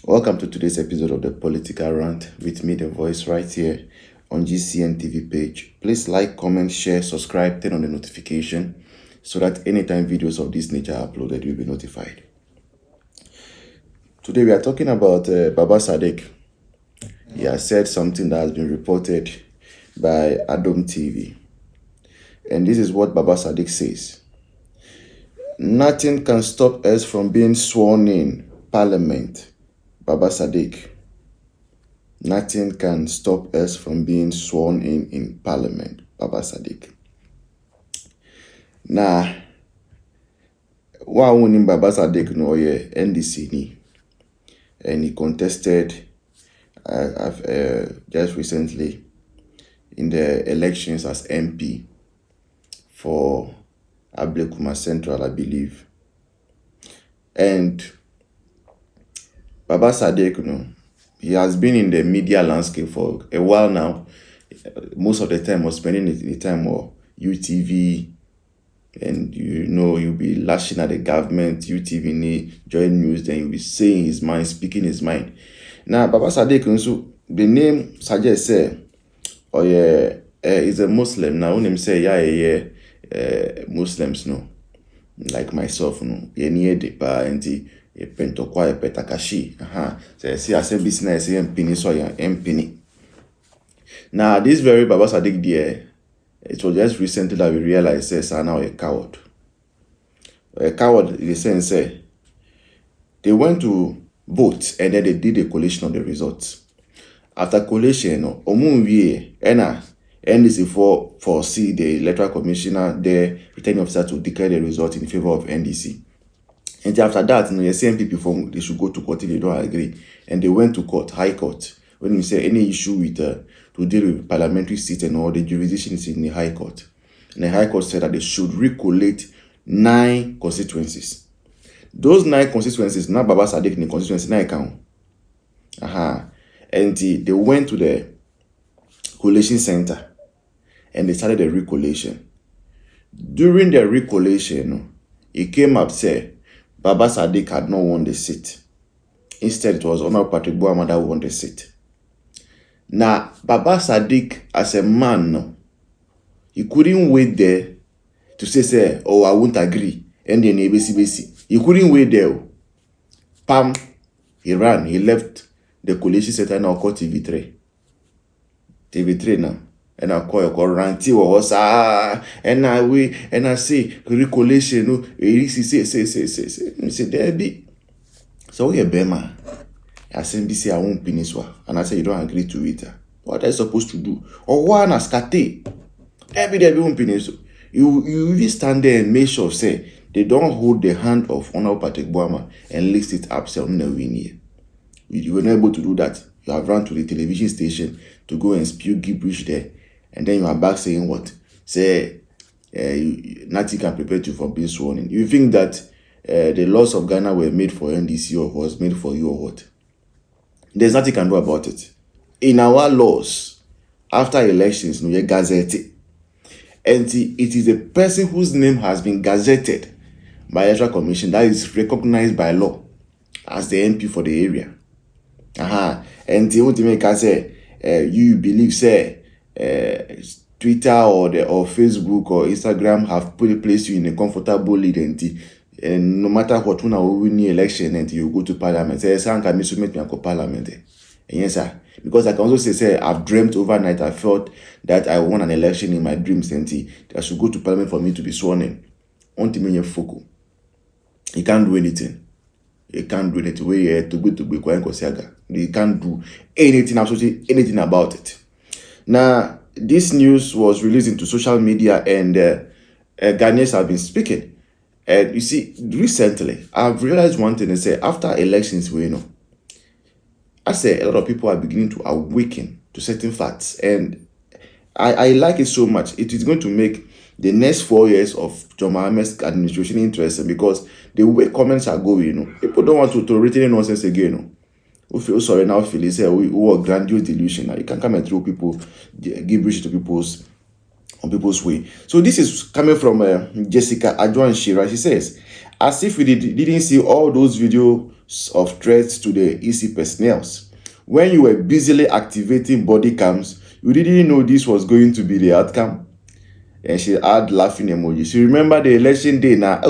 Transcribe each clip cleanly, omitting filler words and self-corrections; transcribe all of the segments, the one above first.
Welcome to today's episode of the Political Rant with me, the voice, right here on GCN TV page. Please like, comment, share, subscribe, turn on the notification so that anytime videos of this nature are uploaded, you'll be notified. Today we are talking about Baba Sadiq. He has said something that has been reported by Adom TV. And this is what Baba Sadiq says. Nothing can stop us from being sworn in Parliament. Baba Sadiq. Nothing can stop us from being sworn in Parliament. Baba Sadiq. Now, one in Baba Sadiq no NDC ni, and he contested just recently in the elections as MP for Ablekuma Central, I believe. And Baba Sadiq, he has been in the media landscape for a while now. Most of the time was spending the time on UTV, and you'll be lashing at the government, UTV, join news, then you'll be saying his mind, speaking his mind. Now, Baba Sadiq, so the name suggests, is a Muslim. Now, when him say, Muslims, no, like myself, no, near the party. A pentokwa a petakashi. So see, I say business penny so penny. Now this very Baba Sadiq there, it was just recently that we realized says now a coward. A coward in the sense they went to vote and then they did a collation of the results. After collation, omunwie NDC for see the electoral commissioner, the returning officer to declare the result in favor of NDC. And after that, the same people they should go to court if they don't agree. And they went to court, High Court. When you say any issue with to deal with parliamentary seat and all, the jurisdiction is in the High Court. And the High Court said that they should recollate 9 constituencies. Those 9 constituencies, now Baba Sadiq in the constituency 9 count. And they went to the collation center and they started the recollation. During the recollation, it came up say Baba Sadiq had not won the seat. Instead, it was Honorable Patrick Boamah that won the seat. Now, Baba Sadiq, as a man, he couldn't wait there to say, oh, I won't agree. And then he couldn't wait there. Pam, he ran. He left the collation center now called TV3. TV3 now. And I call ranty was and I say recollation no say there be so we bema. I say this I won't piniswa and I say you don't agree to it. What are you supposed to do? Or one as kate every day won't piniswa. You stand there and make sure say they don't hold the hand of Honorable Patrick Boamah and list it up so no win here. You were not able to do that. You have run to the television station to go and spew gibberish there. And then you are back saying what? Say, nothing can prepare you for being sworn in. You think that the laws of Ghana were made for NDC or was made for you or what? There's nothing you can do about it. In our laws, after elections, you gazette. And it is a person whose name has been gazetted by Electoral Commission that is recognized by law as the MP for the area. And you want to make us say, you believe, say, Twitter or Facebook or Instagram have placed you in a comfortable lead and no matter what when I win the election and you go to parliament, say can me submit me to parliament. Yes, sir. Because I can also say I've dreamt overnight. I felt that I won an election in my dreams and I should go to parliament for me to be sworn in. He can't do anything. He can't do anything. He can't do anything, absolutely anything about it. Now, this news was released into social media and Ghanaians have been speaking. And you see, recently, I've realized one thing and say, after elections, I say a lot of people are beginning to awaken to certain facts. And I like it so much. It is going to make the next 4 years of John Mohammed's administration interesting because the way comments are going, people don't want to tolerate any nonsense again. Who feel sorry now, feel say who are grandiose delusion. You can come and throw people, give bridge to people's way. So this is coming from Jessica Adwan Shira. She says, As if we didn't see all those videos of threats to the EC personnel. When you were busily activating body cams, you didn't know this was going to be the outcome. And she had laughing emoji. So remember the election day now.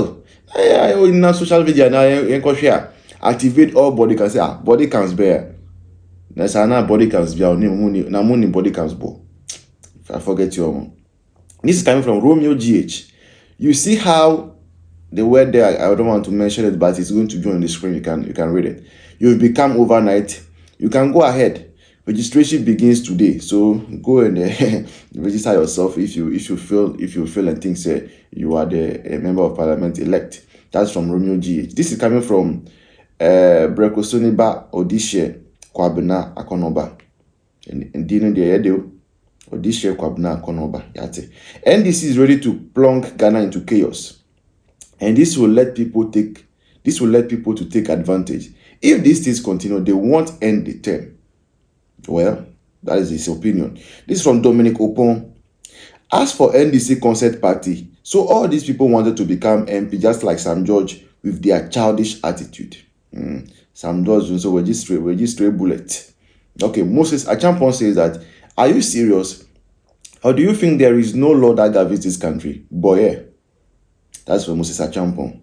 In social media now, activate all body cams. Body cams bear. That's another body cams bear. Na money body cams bo. I forget your. This is coming from Romeo GH. You see how the word there, I don't want to mention it, but it's going to be on the screen. You can read it. You've become overnight. You can go ahead. Registration begins today. So go and register yourself if you feel and think say you are the member of parliament elect. That's from Romeo GH. This is coming from Brekosoniba Odishe Kwabena Akonoba. And Dino de Edo. Odishe Kwabena Akonoba. Yate. NDC is ready to plunk Ghana into chaos. And this will let people to take advantage. If these things continue, they won't end the term. Well, that is his opinion. This is from Dominic Opon. As for NDC concert party, so all these people wanted to become MP just like Sam George with their childish attitude. Sam George also were just stray bullet. Okay, Moses Achampon says that, are you serious? Or do you think there is no law that governs this country? Boy, that's from Moses Achampon.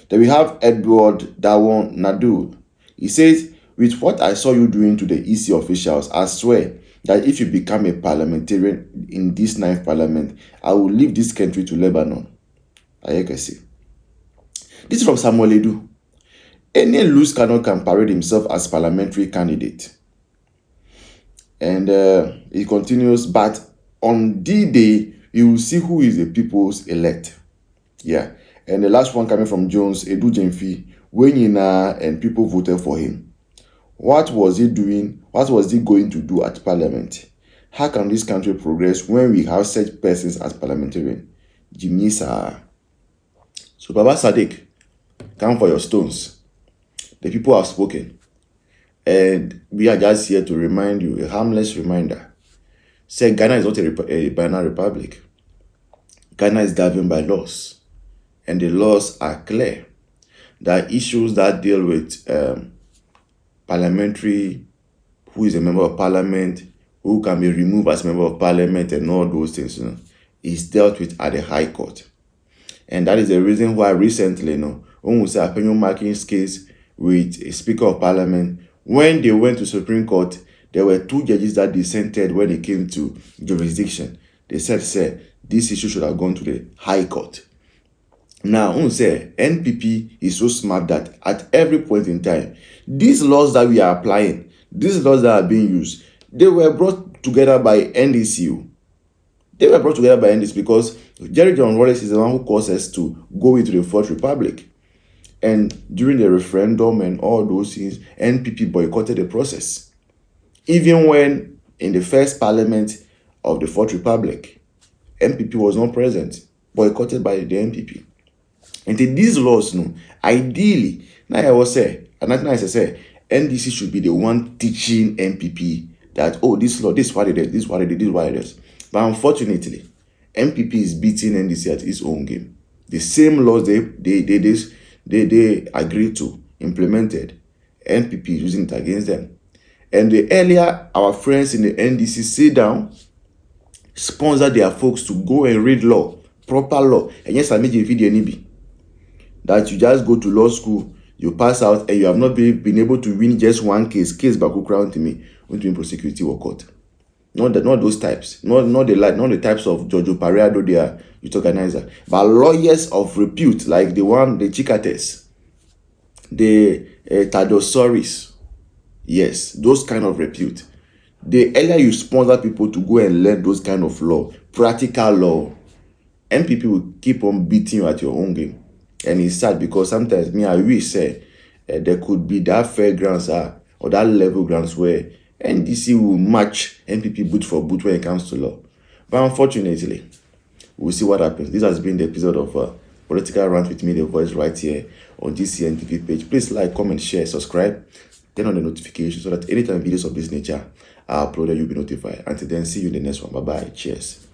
Then we have Edward Dawon Nadu. He says, with what I saw you doing to the EC officials, I swear that if you become a parliamentarian in this 9th parliament, I will leave this country to Lebanon. I can see. This is from Samuel Edu. Any loose cannot can parade himself as parliamentary candidate. And he continues, but on D-Day, you will see who is the people's elect. Yeah. And the last one coming from Jones, Edu Jemfi, Wenyina, and people voted for him. What was he doing? What was he going to do at parliament? How can this country progress when we have such persons as parliamentarian? Jimisa. So Baba Sadiq, come for your stones. The people have spoken. And we are just here to remind you, a harmless reminder. Say Ghana is not a binary republic. Ghana is governed by laws. And the laws are clear. There are issues that deal with parliamentary, who is a member of parliament, who can be removed as member of parliament, and all those things, is dealt with at the High Court. And that is the reason why recently, when we say Apenyo Marking's case with a Speaker of Parliament, when they went to Supreme Court, there were 2 judges that dissented when it came to jurisdiction. They said, this issue should have gone to the High Court. Now, NPP is so smart that at every point in time, these laws that we are applying, these laws that are being used, they were brought together by NDC. They were brought together by NDC because Jerry John Wallace is the one who caused us to go into the Fourth Republic. And during the referendum and all those things, NPP boycotted the process. Even when in the first parliament of the Fourth Republic, NPP was not present, boycotted by the NPP. And these laws, ideally, now I was say, and I say, NDC should be the one teaching NPP that, this law, this is what it is, this is what it is, this is what it is. But unfortunately, NPP is beating NDC at its own game. The same laws they agreed to, implemented, NPP is using it against them. And the earlier our friends in the NDC sit down, sponsor their folks to go and read law, proper law, and yes, I made a video that you just go to law school, you pass out, and you have not been able to win just one case back crown to me, going to prosecute or court. Not those types, not the types of Jojo Pareado, they are youth organizer, but lawyers of repute, like the Chikates, the Tadosoris. Yes, those kind of repute. The earlier you sponsor people to go and learn those kind of law, practical law, NPP will keep on beating you at your own game. And it's sad because sometimes I wish there could be that fairgrounds or that level grounds where NDC will match NPP boot for boot when it comes to law. But unfortunately, we'll see what happens. This has been the episode of Political Rant with me, the voice, right here on GCN TV page. Please like, comment, share, subscribe, turn on the notifications so that anytime videos of this nature are uploaded, you'll be notified. Until then, see you in the next one. Bye-bye. Cheers.